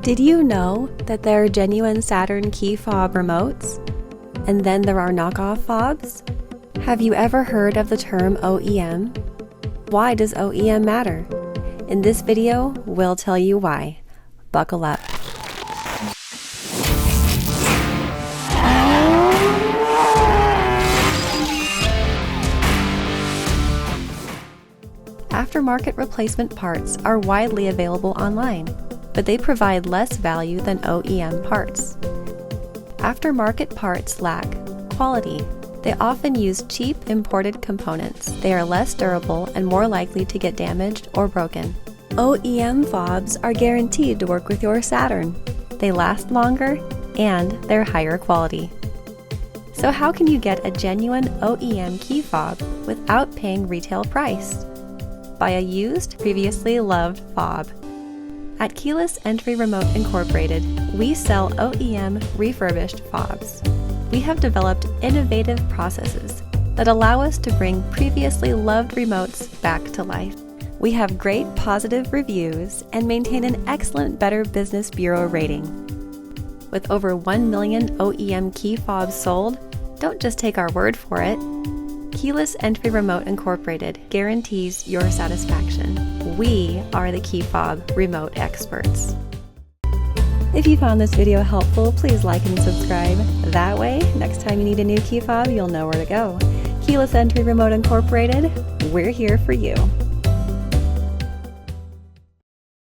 Did you know that there are genuine Saturn key fob remotes? And then there are knockoff fobs? Have you ever heard of the term OEM? Why does OEM matter? In this video, we'll tell you why. Buckle up. Aftermarket replacement parts are widely available online, but they provide less value than OEM parts. Aftermarket parts lack quality. They often use cheap imported components. They are less durable and more likely to get damaged or broken. OEM fobs are guaranteed to work with your Saturn. They last longer and they're higher quality. So how can you get a genuine OEM key fob without paying retail price? Buy a used, previously loved fob. At Keyless Entry Remote Incorporated, we sell OEM refurbished fobs. We have developed innovative processes that allow us to bring previously loved remotes back to life. We have great positive reviews and maintain an excellent Better Business Bureau rating. With over 1 million OEM key fobs sold, don't just take our word for it. Keyless Entry Remote Incorporated guarantees your satisfaction. We are the key fob remote experts. If you found this video helpful, please like and subscribe. That way, next time you need a new key fob, you'll know where to go. Keyless Entry Remote Incorporated, we're here for you.